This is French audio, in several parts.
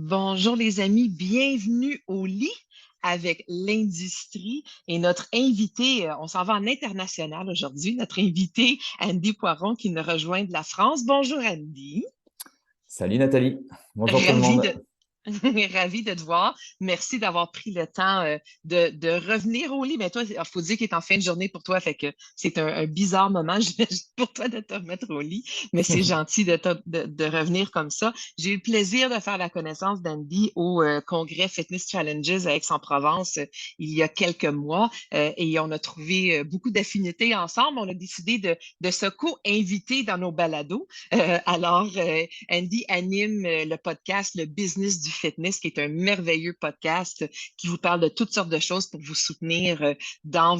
Bonjour les amis, bienvenue au lit avec l'industrie et notre invité, on s'en va en international aujourd'hui, notre invité Andy Poiron qui nous rejoint de la France. Bonjour Andy, Salut Nathalie, bonjour tout le ravi monde. de, ravi de te voir. Merci d'avoir pris le temps de revenir au lit. Mais toi, il faut dire qu'il est en fin de journée pour toi, fait que c'est un bizarre moment, j'imagine, pour toi de te remettre au lit. Mais c'est gentil de revenir comme ça. J'ai eu le plaisir de faire la connaissance d'Andy au congrès Fitness Challenges à Aix-en-Provence il y a quelques mois et on a trouvé beaucoup d'affinités ensemble. On a décidé de se co-inviter dans nos balados. Andy anime le podcast Le Business du Fitness, qui est un merveilleux podcast qui vous parle de toutes sortes de choses pour vous soutenir dans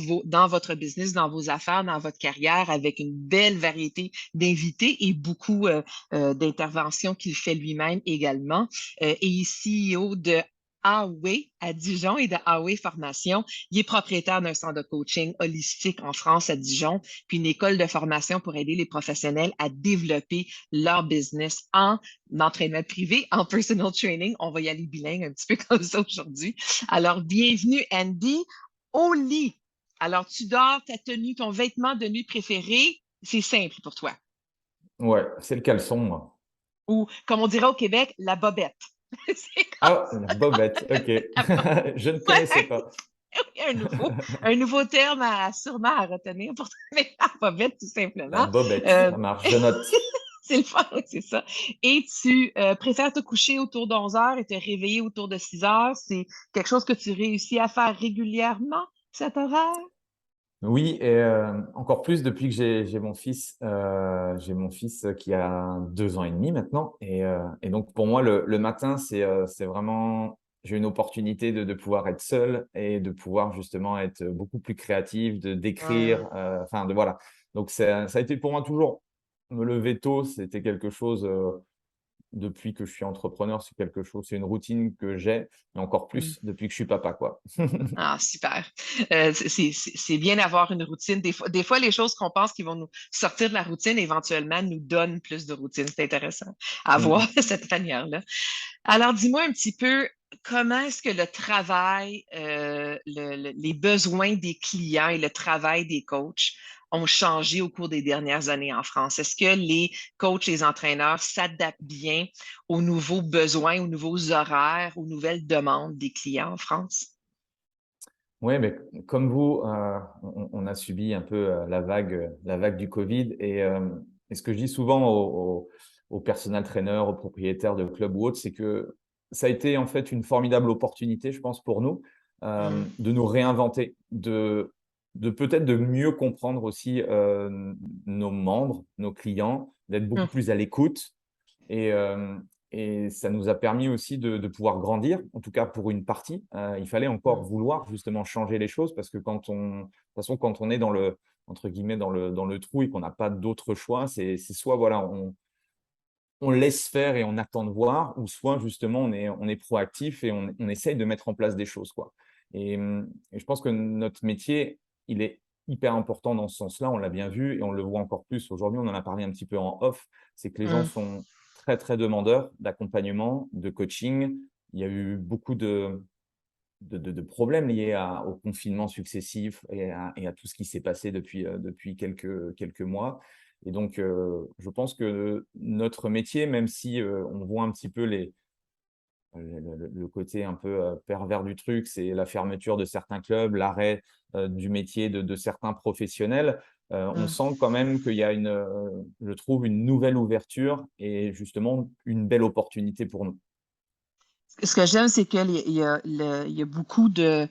votre business, dans vos affaires, dans votre carrière, avec une belle variété d'invités et beaucoup d'interventions qu'il fait lui-même également. Et il est CEO de Huawei à Dijon et de Huawei Formation. Il est propriétaire d'un centre de coaching holistique en France à Dijon, puis une école de formation pour aider les professionnels à développer leur business en entraînement privé, en personal training. On va y aller bilingue un petit peu comme ça aujourd'hui. Alors, bienvenue Andy au lit. Alors, tu dors, ta tenue, ton vêtement de nuit préféré, c'est simple pour toi. Ouais, c'est le caleçon, moi. Ou, comme on dirait au Québec, la bobette. C'est comme Ah, la bobette, ok. la bobette. Je ne connaissais pas. Un nouveau terme sûrement à retenir pour mais la bobette, tout La simplement. bobette, Euh, ça marche, je note. c'est le fun, oui, c'est ça. Et tu préfères te coucher autour d'11 heures et te réveiller autour de 6 heures. C'est quelque chose que tu réussis à faire régulièrement, cet horaire? Oui, et encore plus depuis que j'ai mon fils. J'ai mon fils qui a 2 ans et demi maintenant. Et donc, pour moi, le matin, c'est vraiment. J'ai une opportunité de pouvoir être seul et de pouvoir justement être beaucoup plus créatif, de d'écrire, Hum, enfin, voilà. Donc, ça a été pour moi toujours me lever tôt, c'était quelque chose. Depuis que je suis entrepreneur, c'est quelque chose, c'est une routine que j'ai, et encore hum. plus depuis que je suis papa, quoi. Ah, super. C'est bien d'avoir une routine. Des fois, les choses qu'on pense qui vont nous sortir de la routine, éventuellement, nous donnent plus de routine. C'est intéressant à voir Mm. de cette manière-là. Alors, dis-moi un petit peu, comment est-ce que le travail, les besoins des clients et le travail des coachs ont changé au cours des dernières années en France? Est-ce que les coachs et les entraîneurs s'adaptent bien aux nouveaux besoins, aux nouveaux horaires, aux nouvelles demandes des clients en France? Oui, mais comme vous, on a subi un peu la vague du Covid. Et ce que je dis souvent aux personal trainers, aux propriétaires de clubs ou autres, c'est que ça a été en fait une formidable opportunité, je pense, pour nous, Hmm, de nous réinventer, de peut-être de mieux comprendre aussi nos membres, nos clients, d'être beaucoup hmm, plus à l'écoute. Et, ça nous a permis aussi de pouvoir grandir, en tout cas pour une partie. Il fallait encore hmm. vouloir justement changer les choses parce que de toute façon, quand on est dans le, entre guillemets, dans le trou et qu'on n'a pas d'autre choix, c'est soit voilà, on laisse faire et on attend de voir, ou soit justement on est proactif et on essaye de mettre en place des choses, quoi. Et je pense que notre métier, il est hyper important dans ce sens-là. On l'a bien vu et on le voit encore plus aujourd'hui. On en a parlé un petit peu en off. C'est que les gens Hmm. sont très, très demandeurs d'accompagnement, de coaching. Il y a eu beaucoup de problèmes liés au confinement successif et à tout ce qui s'est passé depuis quelques mois. Et donc, je pense que notre métier, même si on voit un petit peu le côté un peu pervers du truc, c'est la fermeture de certains clubs, l'arrêt du métier de certains professionnels, on Hmm. sent quand même qu'il y a je trouve, une nouvelle ouverture et justement une belle opportunité pour nous. Ce que j'aime, c'est il y a beaucoup de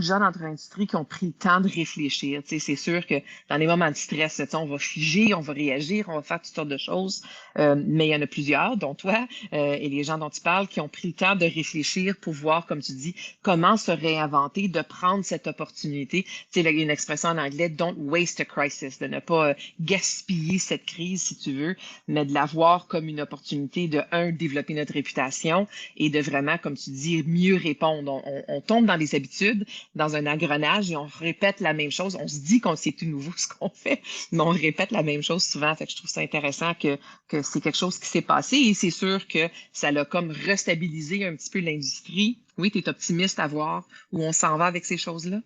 gens dans notre industrie qui ont pris le temps de réfléchir. Tu sais, c'est sûr que dans les moments de stress, tu sais, on va figer, on va réagir, on va faire toutes sortes de choses. Mais il y en a plusieurs, dont toi et les gens dont tu parles, qui ont pris le temps de réfléchir pour voir, comme tu dis, comment se réinventer, de prendre cette opportunité. Tu sais, il y a une expression en anglais, don't waste a crisis, de ne pas gaspiller cette crise, si tu veux, mais de la voir comme une opportunité de, un, développer notre réputation et de vraiment, comme tu dis, mieux répondre. On tombe dans les habitudes habitude dans un engrenage et on répète la même chose. On se dit qu'on c'est tout nouveau ce qu'on fait, mais on répète la même chose souvent. Fait que je trouve ça intéressant que c'est quelque chose qui s'est passé et c'est sûr que ça l'a comme restabilisé un petit peu l'industrie. Oui, tu es optimiste à voir où on s'en va avec ces choses-là?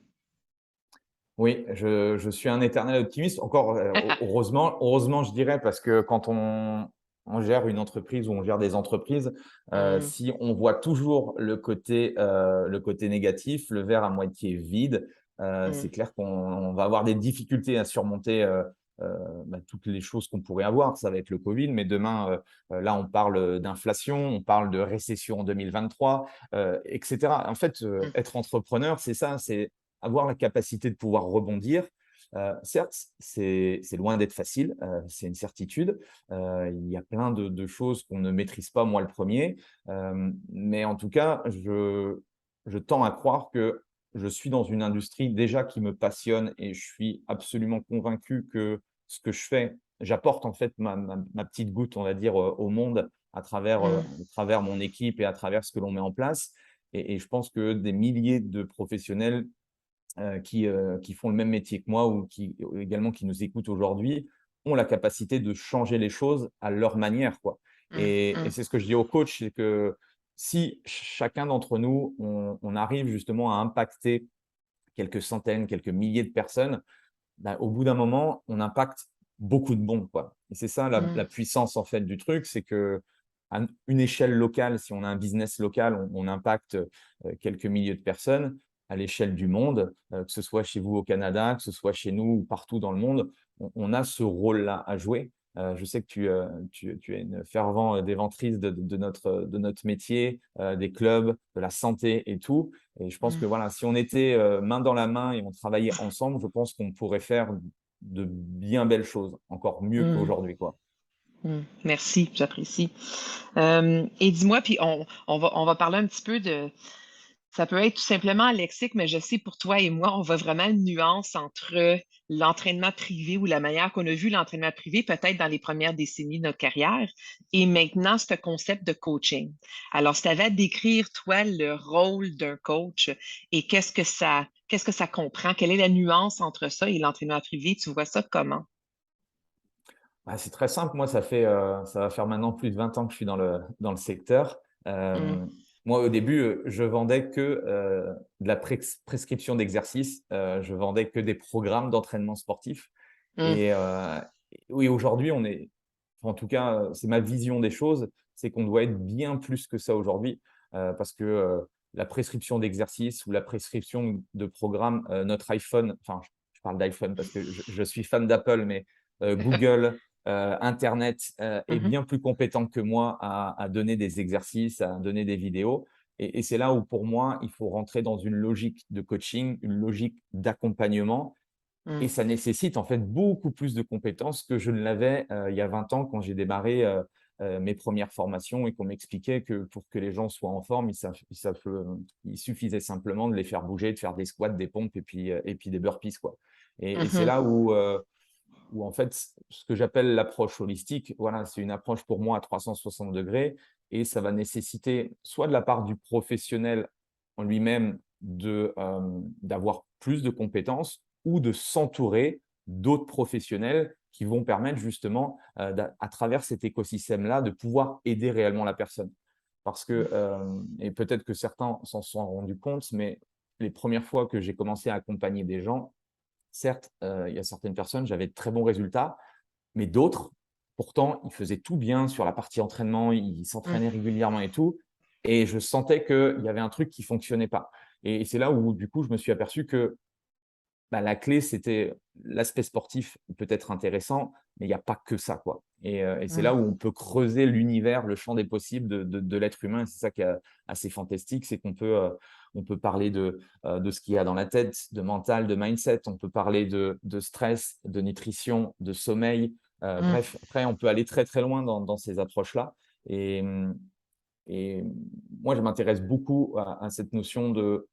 Oui, je suis un éternel optimiste. Encore, heureusement, je dirais, parce que quand on gère une entreprise ou on gère des entreprises, Hum, si on voit toujours le côté négatif, le verre à moitié vide, hum, c'est clair qu'on va avoir des difficultés à surmonter toutes les choses qu'on pourrait avoir. Ça va être le Covid, mais demain, là, on parle d'inflation, on parle de récession en 2023, etc. En fait, hum, être entrepreneur, c'est ça, c'est avoir la capacité de pouvoir rebondir. Certes, c'est loin d'être facile, c'est une certitude. Il y a plein de choses qu'on ne maîtrise pas, moi le premier. Mais en tout cas, je tends à croire que je suis dans une industrie déjà qui me passionne et je suis absolument convaincu que ce que je fais, j'apporte en fait ma petite goutte, on va dire, au monde hum, à travers mon équipe et à travers ce que l'on met en place. Et je pense que des milliers de professionnels qui font le même métier que moi ou qui également qui nous écoutent aujourd'hui, ont la capacité de changer les choses à leur manière, quoi. hum, Et hum, c'est ce que je dis aux coachs, c'est que si chacun d'entre nous, on arrive justement à impacter quelques centaines, quelques milliers de personnes, bah, au bout d'un moment, on impacte beaucoup de monde, quoi. Et c'est ça la hum, puissance en fait du truc, c'est que à une échelle locale, si on a un business local, on impacte, quelques milliers de personnes. À l'échelle du monde, que ce soit chez vous au Canada, que ce soit chez nous ou partout dans le monde, on a ce rôle-là à jouer. Je sais que tu es une fervent, déventrice de notre métier, des clubs, de la santé et tout. Et je pense hum, que voilà, si on était, main dans la main et on travaillait ensemble, je pense qu'on pourrait faire de bien belles choses, encore mieux hum, qu'aujourd'hui, quoi. Merci, j'apprécie. Et dis-moi, puis on va parler un petit peu de, ça peut être tout simplement lexique, mais je sais pour toi et moi, on voit vraiment une nuance entre l'entraînement privé ou la manière qu'on a vu l'entraînement privé peut-être dans les premières décennies de notre carrière et maintenant ce concept de coaching. Alors, si tu avais à décrire, toi, le rôle d'un coach et qu'est-ce que ça comprend? Quelle est la nuance entre ça et l'entraînement privé? Tu vois ça comment? Bah, c'est très simple. Moi, ça va faire maintenant plus de 20 ans que je suis dans le secteur. Hum, Moi, au début, je vendais que, de la prescription d'exercices, je vendais que des programmes d'entraînement sportif hum, et oui, aujourd'hui, en tout cas, c'est ma vision des choses, c'est qu'on doit être bien plus que ça aujourd'hui, parce que, la prescription d'exercices ou la prescription de programmes, notre iPhone, enfin, je parle d'iPhone parce que je suis fan d'Apple, mais, Google, internet, est mhm, bien plus compétent que moi à donner des exercices, à donner des vidéos et c'est là où pour moi, il faut rentrer dans une logique de coaching, une logique d'accompagnement et hum, ça nécessite en fait beaucoup plus de compétences que je ne l'avais, il y a 20 ans quand j'ai démarré, mes premières formations et qu'on m'expliquait que pour que les gens soient en forme, il suffisait simplement de les faire bouger, de faire des squats, des pompes et puis des burpees, quoi et c'est mhm, là où en fait, ce que j'appelle l'approche holistique, voilà, c'est une approche pour moi à 360 degrés et ça va nécessiter soit de la part du professionnel en lui-même d'avoir plus de compétences ou de s'entourer d'autres professionnels qui vont permettre justement, à travers cet écosystème-là, de pouvoir aider réellement la personne. Parce que, et peut-être que certains s'en sont rendus compte, mais les premières fois que j'ai commencé à accompagner des gens, certes, il y a certaines personnes, j'avais de très bons résultats, mais d'autres, pourtant, ils faisaient tout bien sur la partie entraînement, ils hum, s'entraînaient régulièrement et tout et je sentais qu'il y avait un truc qui fonctionnait pas et c'est là où, du coup, je me suis aperçu que bah, la clé, c'était l'aspect sportif peut être intéressant, mais il y a pas que ça, quoi et c'est hum, là où on peut creuser l'univers, le champ des possibles de l'être humain et c'est ça qui est assez fantastique, c'est on peut parler de ce qu'il y a dans la tête, de mental, de mindset, on peut parler de stress, de nutrition, de sommeil, hum, bref, après on peut aller très, très loin dans ces approches-là et et moi, je m'intéresse beaucoup à cette notion de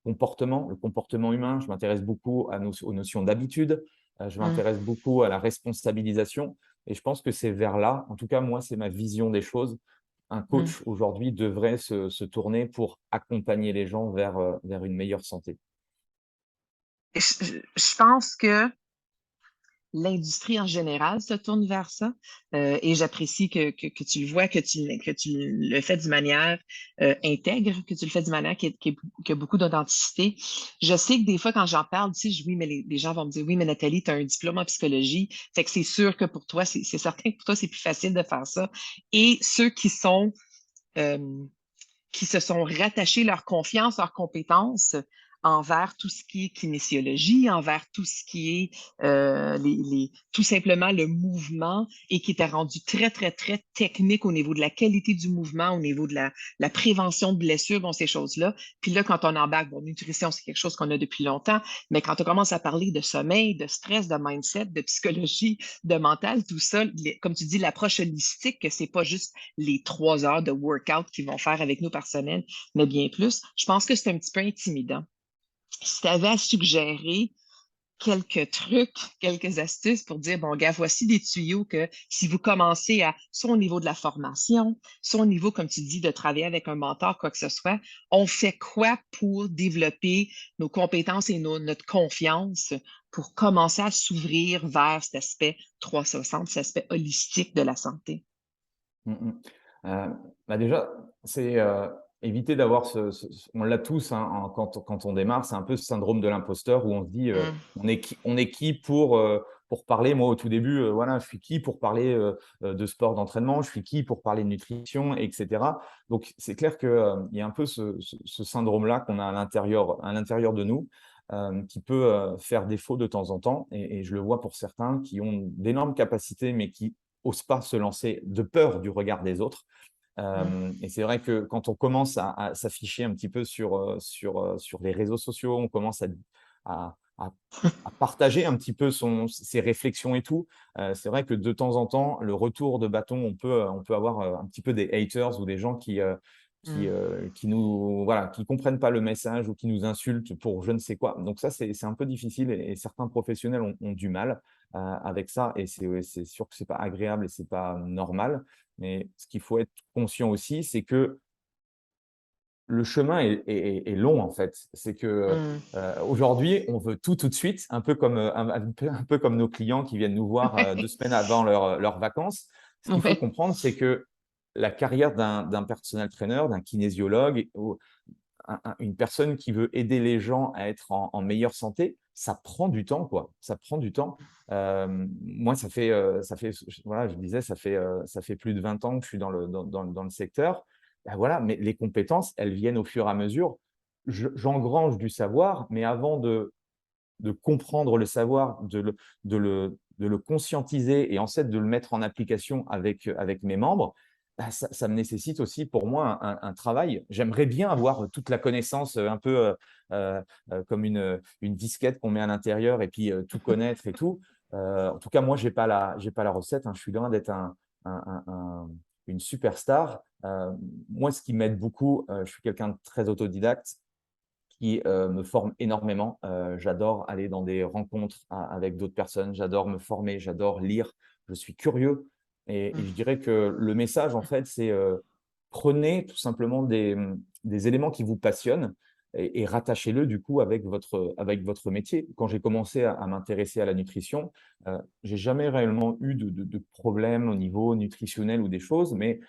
comportement, le comportement humain. Je m'intéresse beaucoup aux notions d'habitude. Je hum, m'intéresse beaucoup à la responsabilisation. Et je pense que c'est vers là, en tout cas, moi, c'est ma vision des choses. Un hum. coach aujourd'hui devrait se tourner pour accompagner les gens vers une meilleure santé. Je pense que l'industrie en général se tourne vers ça. Et j'apprécie que tu le vois, que tu le fais d'une manière intègre, que tu le fais d'une manière qui a beaucoup d'authenticité. Je sais que des fois, quand j'en parle, tu sais, oui, mais les gens vont me dire, oui, mais Nathalie, tu as un diplôme en psychologie. Fait que c'est sûr que pour toi, c'est certain que pour toi, c'est plus facile de faire ça. Et ceux euh, qui se sont rattachés leur confiance, leurs compétences envers tout ce qui est kinésiologie, envers tout ce qui est tout simplement le mouvement et qui était rendu très, très, très technique au niveau de la qualité du mouvement, au niveau de la prévention de blessures, bon, ces choses-là. Puis là, quand on embarque, bon, nutrition, c'est quelque chose qu'on a depuis longtemps, mais quand on commence à parler de sommeil, de stress, de mindset, de psychologie, de mental, tout ça, comme tu dis, l'approche holistique, que c'est pas juste les 3 heures de workout qu'ils vont faire avec nous par semaine, mais bien plus, je pense que c'est un petit peu intimidant. Si tu avais à suggérer quelques trucs, quelques astuces pour dire, bon, gars, voici des tuyaux que si vous commencez à, soit au niveau de la formation, soit au niveau, comme tu dis, de travailler avec un mentor, quoi que ce soit, on fait quoi pour développer nos compétences et notre confiance pour commencer à s'ouvrir vers cet aspect 360, cet aspect holistique de la santé? Mmh mh. Bah, déjà, c'est, éviter d'avoir on l'a tous, hein, quand on démarre, c'est un peu ce syndrome de l'imposteur où on se dit, Mm. «On est qui pour parler?» Moi, au tout début, voilà, je suis qui pour parler, de sport d'entraînement? Je suis qui pour parler de nutrition et cetera? Donc c'est clair que, il y a un peu ce syndrome-là qu'on a à l'intérieur de nous, qui peut, faire défaut de temps en temps et je le vois pour certains qui ont d'énormes capacités, mais qui osent pas se lancer de peur du regard des autres. Mm. Et c'est vrai que quand on commence à s'afficher un petit peu sur les réseaux sociaux, on commence à à à partager un petit peu ses réflexions et tout, c'est vrai que de temps en temps, le retour de bâton, on peut avoir, un petit peu des haters ou des gens Mm. qui nous voilà, qui comprennent pas le message ou qui nous insultent pour je ne sais quoi. Donc ça, c'est un peu difficile et certains professionnels ont du mal, avec ça et c'est sûr que c'est pas agréable et c'est pas normal. Mais ce qu'il faut être conscient aussi, c'est que le chemin est long, en fait. C'est que, Mm. aujourd'hui, on veut tout, tout de suite, un peu comme, un peu comme nos clients qui viennent nous voir, 2 semaines avant leurs vacances. Ce qu'il faut Ouais. comprendre, c'est que la carrière d'un personal trainer, d'un kinésiologue ou une personne qui veut aider les gens à être en meilleure santé, ça prend du temps, quoi. Ça prend du temps. Moi, ça fait voilà, je disais, ça fait plus de 20 ans que je suis dans le secteur. Bah, voilà, mais les compétences, elles viennent au fur et à mesure. J'engrange du savoir, mais avant de comprendre le savoir, de le conscientiser et ensuite de le mettre en application avec mes membres, bah, ça me nécessite aussi pour moi un travail. J'aimerais bien avoir toute la connaissance, un peu, comme une disquette qu'on met à l'intérieur et puis, tout connaître et tout. En tout cas, moi, j'ai pas la recette, hein. Je suis loin d'être une superstar. Moi, ce qui m'aide beaucoup, je suis quelqu'un de très autodidacte qui, me forme énormément. J'adore aller dans des rencontres avec d'autres personnes, j'adore me former, j'adore lire, je suis curieux et je Mm. dirais que le message, en fait, c'est, prenez tout simplement des éléments qui vous passionnent et rattachez-le du coup avec votre métier. Quand j'ai commencé à m'intéresser à la nutrition, j'ai jamais réellement eu de problème au niveau nutritionnel ou des choses, mais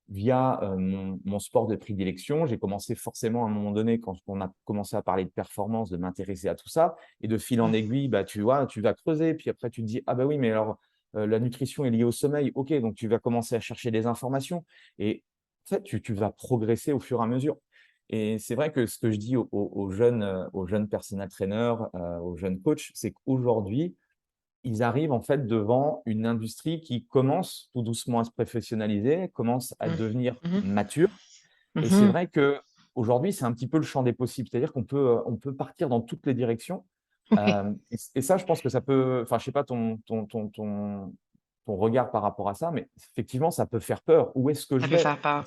via, mon sport de prédilection, j'ai commencé forcément à un moment donné, quand on a commencé à parler de performance, de m'intéresser à tout ça et de fil en Mm. aiguille, bah, tu vois, tu vas creuser, puis après tu te dis: «Ah bah oui, mais alors, la nutrition est liée au sommeil». OK, donc tu vas commencer à chercher des informations et en fait, tu vas progresser au fur et à mesure et c'est vrai que ce que je dis aux jeunes personal trainers, aux jeunes coachs, c'est qu'aujourd'hui, ils arrivent en fait devant une industrie qui commence tout doucement à se professionnaliser, commence à Mm. devenir Mhm. mature et c'est Mhm. vrai qu'aujourd'hui, c'est un petit peu le champ des possibles. C'est-à-dire qu'on peut partir dans toutes les directions, Oui, et ça, je pense que ça peut enfin, je sais pas ton regard par rapport à ça, mais effectivement, ça peut faire peur. Où est-ce que ça je peut vais? faire peur.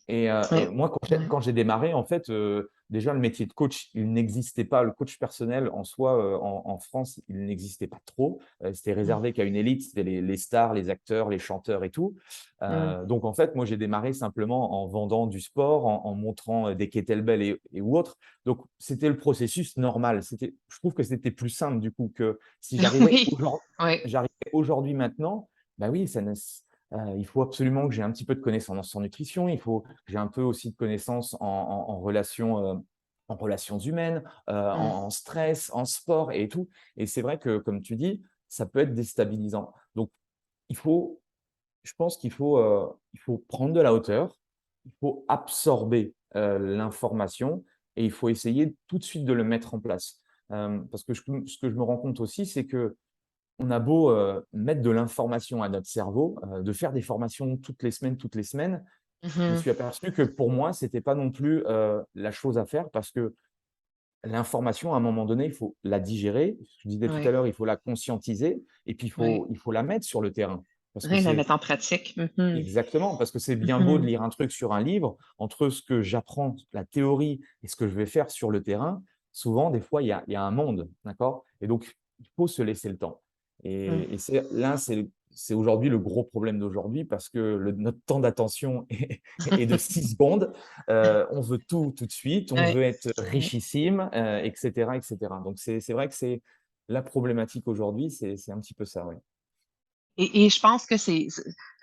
Et Ouais. moi, quand j'ai Ouais. quand j'ai démarré, en fait, déjà, le métier de coach, il n'existait pas. Le coach personnel, en soi, en France, il n'existait pas trop. C'était Mmh. réservé qu'à une élite, c'était les stars, les acteurs, les chanteurs et tout. Mmh. Donc, en fait, moi, j'ai démarré simplement en vendant du sport, en montrant des kettlebells et ou autres. Donc, c'était le processus normal. Je trouve que c'était plus simple, du coup, que si Oui, oui. j'arrivais aujourd'hui maintenant, bah oui, il faut absolument que j'ai un petit peu de connaissances en nutrition, il faut que j'ai un peu aussi de connaissances en relations humaines, Mmh. en stress, en sport et tout. Et c'est vrai que, comme tu dis, ça peut être déstabilisant. Donc, il faut je pense il faut prendre de la hauteur, il faut absorber, l'information et il faut essayer tout de suite de le mettre en place. Parce que ce que je me rends compte aussi, c'est qu'on a beau, mettre de l'information à notre cerveau, de faire des formations toutes les semaines, je me Mmh. suis aperçu que pour moi, c'était pas non plus, la chose à faire parce que l'information, à un moment donné, il faut la digérer. Je disais tout à Oui. l'heure, il faut la conscientiser et puis Oui. il faut la mettre sur le terrain. Parce que Oui, la c'est mettre en pratique. Mmh. exactement, parce que c'est bien beau de Mmh. lire un truc sur un livre, entre ce que j'apprends, la théorie et ce que je vais faire sur le terrain, souvent, des fois, il y a un monde, d'accord? Et donc, il faut se laisser le temps. Mmh. Et c'est aujourd'hui le gros problème d'aujourd'hui parce que notre temps d'attention est de 6 secondes. On veut tout, tout de suite, on Ouais. veut être Ouais. richissime, et cetera, et cetera. Donc c'est vrai que c'est la problématique aujourd'hui, c'est un petit peu ça, oui. Et je pense que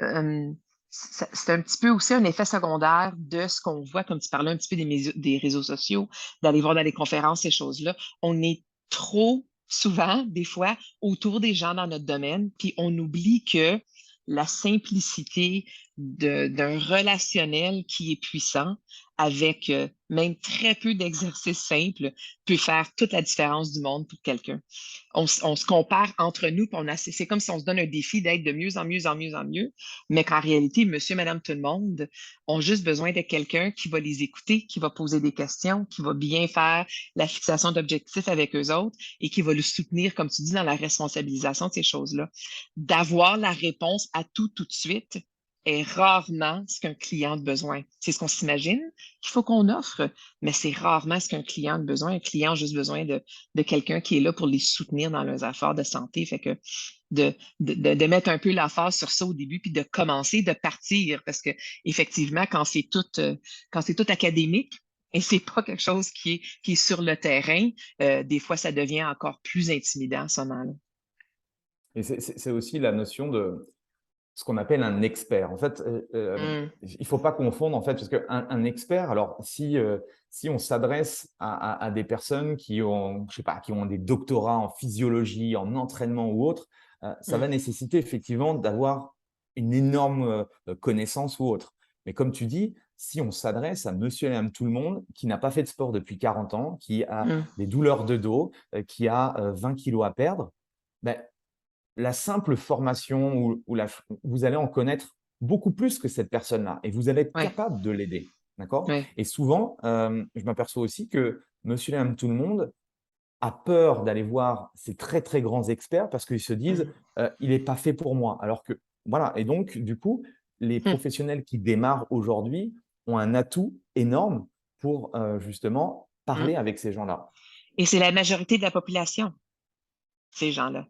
hem, c'est un petit peu aussi un effet secondaire de ce qu'on voit, comme tu parlais un petit peu des réseaux sociaux, d'aller voir dans les conférences, ces choses-là. On est trop souvent, des fois, autour des gens dans notre domaine, puis on oublie que la simplicité d'un relationnel qui est puissant, avec, même très peu d'exercices simples, peut faire toute la différence du monde pour quelqu'un. On se compare entre nous, puis c'est comme si on se donne un défi d'être de mieux en mieux en mieux en mieux, mais qu'en réalité, monsieur, madame, tout le monde ont juste besoin de quelqu'un qui va les écouter, qui va poser des questions, qui va bien faire la fixation d'objectifs avec eux autres et qui va le soutenir, comme tu dis, dans la responsabilisation de ces choses-là. D'avoir la réponse à tout, tout de suite est rarement ce qu'un client a besoin. C'est ce qu'on s'imagine qu'il faut qu'on offre, mais c'est rarement ce qu'un client a besoin. Un client a juste besoin de quelqu'un qui est là pour les soutenir dans leurs efforts de santé. Fait que de mettre un peu l'emphase sur ça au début, puis de commencer, de partir, parce que effectivement, quand c'est tout académique et c'est pas quelque chose qui est sur le terrain, des fois, ça devient encore plus intimidant à ce moment-là. Et c'est aussi la notion de ce qu'on appelle un expert. En fait, Mm. il faut pas confondre en fait, parce qu'un un expert, alors si on s'adresse à des personnes qui ont, je sais pas, qui ont des doctorats en physiologie, en entraînement ou autre, ça Mm. va nécessiter effectivement d'avoir une énorme, connaissance ou autre. Mais comme tu dis, si on s'adresse à monsieur et madame tout le monde qui n'a pas fait de sport depuis 40 ans, qui a Mm. des douleurs de dos, qui a, 20 kilos à perdre, beh, la simple formation vous allez en connaître beaucoup plus que cette personne-là et vous allez être Ouais, capable de l'aider, d'accord? ouais. Et souvent, je m'aperçois aussi que monsieur et madame tout le monde a peur d'aller voir ces très, très grands experts parce qu'ils se disent: Mhm. «Il est pas fait pour moi». Alors que voilà, et donc du coup, les Mm. professionnels qui démarrent aujourd'hui ont un atout énorme pour, justement Mm. parler avec ces gens-là. Et c'est la majorité de la population, ces gens-là.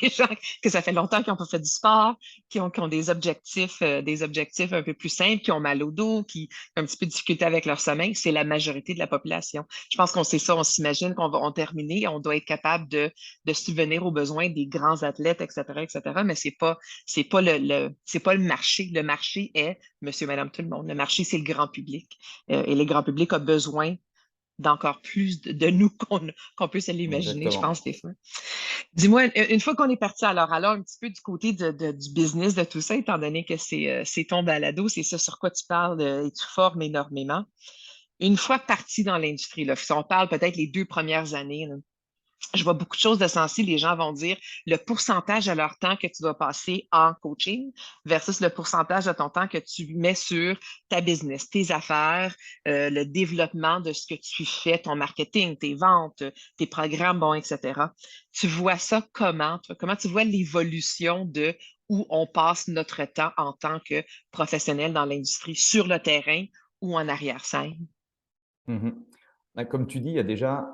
Les gens que ça fait longtemps qu'ils n'ont pas fait du sport, qui ont des objectifs un peu plus simples, qui ont mal au dos, qui ont un petit peu de difficulté avec leur sommeil, c'est la majorité de la population. Je pense qu'on sait ça, on s'imagine qu'on va en terminer, on doit être capable de subvenir aux besoins des grands athlètes, etc., etc., mais c'est pas le marché. Le marché est monsieur, madame, tout le monde. Le marché, c'est le grand public. Et le grand public a besoin d'encore plus de nous qu'on peut se l'imaginer, je Exactement. pense, des fois. Dis-moi, une fois qu'on est parti alors un petit peu du côté du business de tout ça, étant donné que c'est ton balado, c'est ça sur quoi tu parles et tu formes énormément. Une fois parti dans l'industrie, là, si on parle peut-être les 2 premières années, là, je vois beaucoup de choses de sensées. Les gens vont dire le pourcentage de leur temps que tu dois passer en coaching versus le pourcentage de ton temps que tu mets sur ta business, tes affaires, le développement de ce que tu fais, ton marketing, tes ventes, tes programmes, bon, etc. Tu vois ça comment, toi? Comment tu vois l'évolution de où on passe notre temps en tant que professionnel dans l'industrie, sur le terrain ou en arrière-scène? Mmh. Comme tu dis, il y a déjà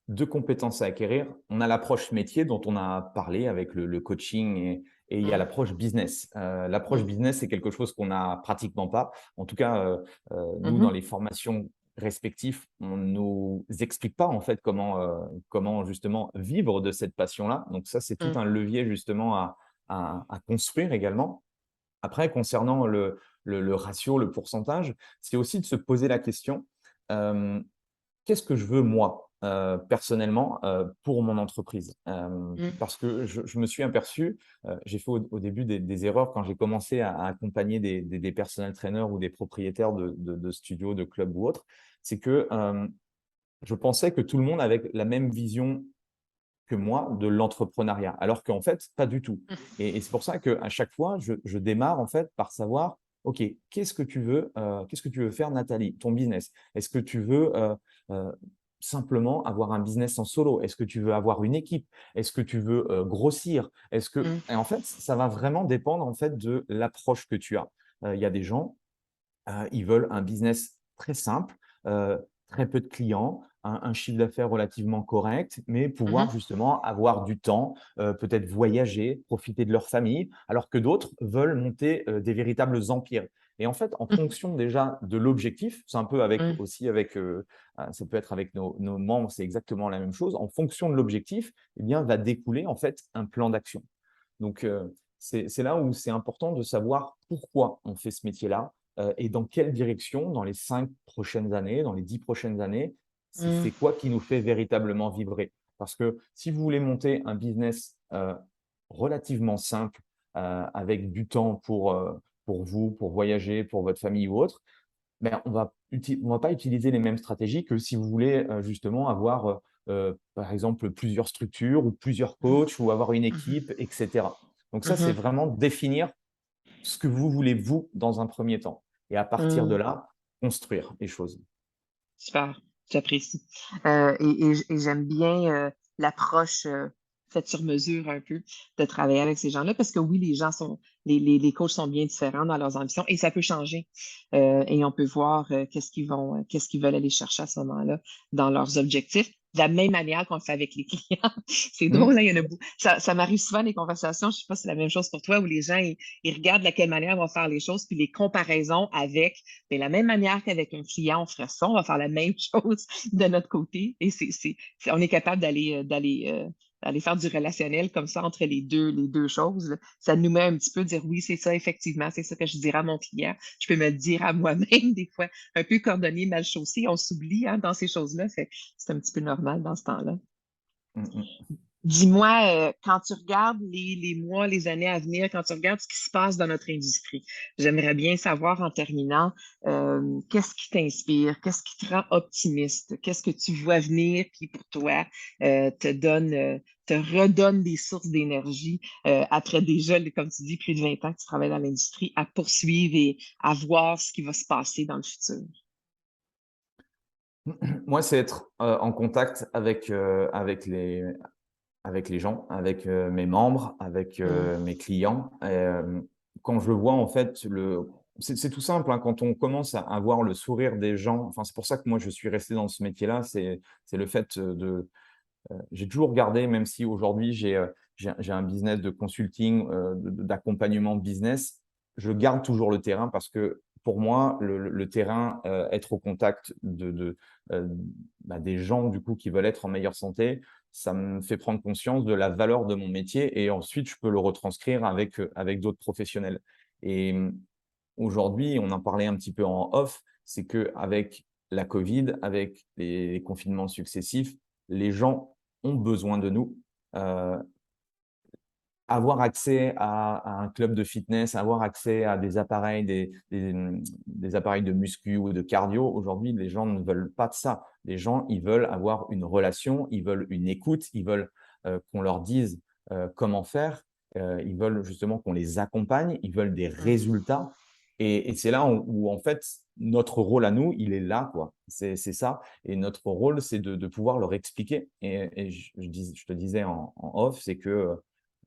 2 compétences à acquérir. On a l'approche métier dont on a parlé avec le coaching et il y a Mmh, l'approche business. L'approche mmh, business, c'est quelque chose qu'on n'a pratiquement pas. En tout cas, nous, mmh dans les formations respectives, on nous explique pas en fait comment justement vivre de cette passion-là. Donc ça, c'est tout mh, un levier justement à construire également. Après, concernant le ratio, le pourcentage, c'est aussi de se poser la question, hem qu'est-ce que je veux moi, personnellement, pour mon entreprise? mmh, Parce que je me suis aperçu, j'ai fait au début des erreurs quand j'ai commencé à accompagner des personnel trainers ou des propriétaires de studios, de clubs ou autres. C'est que, je pensais que tout le monde avait la même vision que moi de l'entrepreneuriat, alors qu'en fait, pas du tout. mmh, Et c'est pour ça qu'à chaque fois, je démarre en fait par savoir: «OK, qu'est-ce que tu veux faire Nathalie? Ton business? Est-ce que tu veux, heu, simplement avoir un business en solo? Est-ce que tu veux avoir une équipe? Est-ce que tu veux, grossir? Est-ce que» mmh, et en fait, ça va vraiment dépendre en fait de l'approche que tu as. Il y a des gens ils veulent un business très simple, très peu de clients, un chiffre d'affaires relativement correct, mais pouvoir mmh justement avoir du temps, peut-être voyager, profiter de leur famille, alors que d'autres veulent monter, des véritables empires. Et en fait, en mmh, fonction déjà de l'objectif, c'est un peu avec mmh, aussi avec, ça peut être avec nos membres, c'est exactement la même chose. En fonction de l'objectif, eh bien, va découler en fait un plan d'action. Donc, c'est là où c'est important de savoir pourquoi on fait ce métier-là, et dans quelle direction, dans les 5 prochaines années, dans les 10 prochaines années, c'est mmh, quoi qui nous fait véritablement vibrer? Parce que si vous voulez monter un business, relativement simple, avec du temps pour vous, pour voyager, pour votre famille ou autre, ben, on va pas utiliser les mêmes stratégies que si vous voulez, justement avoir, par exemple, plusieurs structures ou plusieurs coachs ou avoir une mmh équipe et cetera. Donc ça, c'est mh, vraiment définir ce que vous voulez vous dans un premier temps et à partir de mmh. là, construire les choses. Super, j'apprécie. Et j'aime bien, l'approche, faite sur mesure un peu de travailler avec ces gens-là parce que oui, les gens sont les coachs sont bien différents dans leurs ambitions et ça peut changer, et on peut voir, qu'est-ce qu'ils veulent aller chercher à ce moment-là dans leurs objectifs, de la même manière qu'on le fait avec les clients. C'est Mmh. drôle, hein, il y en a beau ça m'arrive souvent des conversations, je sais pas si c'est la même chose pour toi, où les gens ils regardent de quelle manière on va faire les choses, puis les comparaisons avec de la même manière qu'avec un client, on ferait ça, on va faire la même chose de notre côté et on est capable d'aller faire du relationnel comme ça entre les deux choses, là. Ça nous met un petit peu dire: «Oui, c'est ça, effectivement, c'est ça que je dirais à mon client». Je peux me le dire à moi-même des fois, un peu cordonnier mal chaussé, on s'oublie, hein, dans ces choses-là, fait que c'est un petit peu normal dans ce temps-là. Mmh mh. Dis-moi, quand tu regardes les mois, les années à venir, quand tu regardes ce qui se passe dans notre industrie, j'aimerais bien savoir en terminant, qu'est-ce qui t'inspire? Qu'est-ce qui te rend optimiste? Qu'est-ce que tu vois venir qui pour toi, te redonne des sources d'énergie, après déjà, comme tu dis, plus de 20 ans que tu travailles dans l'industrie, à poursuivre et à voir ce qui va se passer dans le futur? Moi, c'est être, en contact avec les gens, avec, mes membres, avec, Mmh, mes clients. Quand je vois en fait c'est tout simple, hein, quand on commence à voir le sourire des gens, enfin, c'est pour ça que moi je suis resté dans ce métier-là, c'est le fait, j'ai toujours gardé, même si aujourd'hui j'ai un business de consulting, d'accompagnement business, je garde toujours le terrain parce que pour moi, le terrain, être au contact heu, des gens du coup qui veulent être en meilleure santé, ça me fait prendre conscience de la valeur de mon métier et ensuite je peux le retranscrire avec d'autres professionnels. Et aujourd'hui, on en parlait un petit peu en off, c'est qu'avec la Covid, avec les confinements successifs, les gens ont besoin de nous. Heu, Avoir accès à un club de fitness, avoir accès à des appareils, des appareils de muscu ou de cardio, aujourd'hui, les gens ne veulent pas de ça. Les gens, ils veulent avoir une relation, ils veulent une écoute, ils veulent, qu'on leur dise, comment faire. Ils veulent justement qu'on les accompagne, ils veulent des mmh, résultats et c'est là où en fait, notre rôle à nous, il est là, quoi. C'est ça et notre rôle, c'est de pouvoir leur expliquer et je te disais en off, c'est que,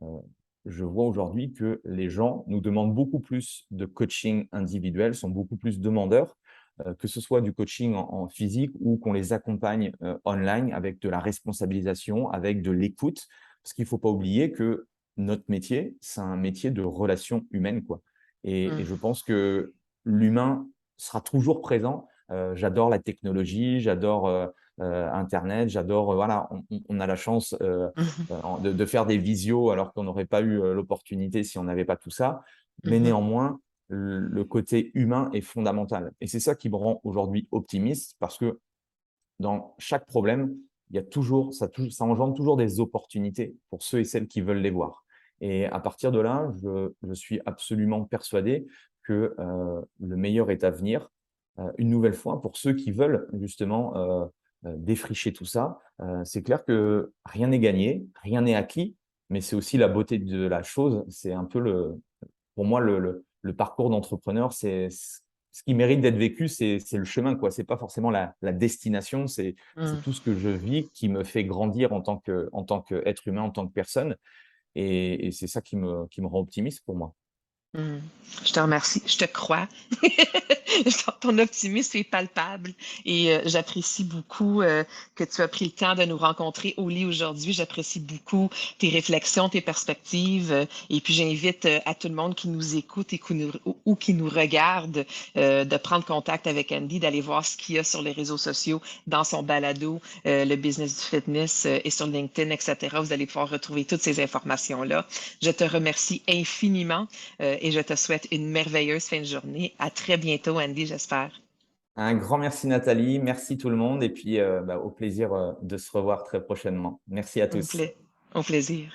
heu, je vois aujourd'hui que les gens nous demandent beaucoup plus de coaching individuel, sont beaucoup plus demandeurs. que ce soit du coaching en physique ou qu'on les accompagne online avec de la responsabilisation, avec de l'écoute. Parce qu'il ne faut pas oublier que notre métier, c'est un métier de relations humaines, quoi. Et je pense que l'humain sera toujours présent. J'adore la technologie, j'adore internet, j'adore, voilà, on a la chance de faire des visios alors qu'on n'aurait pas eu l'opportunité si on n'avait pas tout ça. Mais Mhm. néanmoins, le côté humain est fondamental. Et c'est ça qui me rend aujourd'hui optimiste parce que dans chaque problème, il y a toujours, ça engendre toujours des opportunités pour ceux et celles qui veulent les voir. Et à partir de là, je suis absolument persuadé que le meilleur est à venir. Une nouvelle fois, pour ceux qui veulent justement défricher tout ça, c'est clair que rien n'est gagné, rien n'est acquis, mais c'est aussi la beauté de la chose. C'est un peu pour moi, le parcours d'entrepreneur, c'est ce qui mérite d'être vécu, c'est le chemin, quoi. C'est pas forcément la destination, c'est Mhm. tout ce que je vis qui me fait grandir en tant qu'être humain, en tant que personne. Et c'est ça qui me rend optimiste pour moi. Hmm. Je te remercie, je te crois. Ton optimisme est palpable et j'apprécie beaucoup que tu as pris le temps de nous rencontrer au lit aujourd'hui. J'apprécie beaucoup tes réflexions, tes perspectives et puis j'invite à tout le monde qui nous écoute et ou qui nous regarde de prendre contact avec Andy, d'aller voir ce qu'il y a sur les réseaux sociaux, dans son balado, le business du fitness et sur LinkedIn, etc. Vous allez pouvoir retrouver toutes ces informations-là. Je te remercie infiniment et je te souhaite une merveilleuse fin de journée. À très bientôt, Andy, j'espère. Un grand merci Nathalie, merci tout le monde et puis au plaisir de se revoir très prochainement. Merci à Au tous. au plaisir.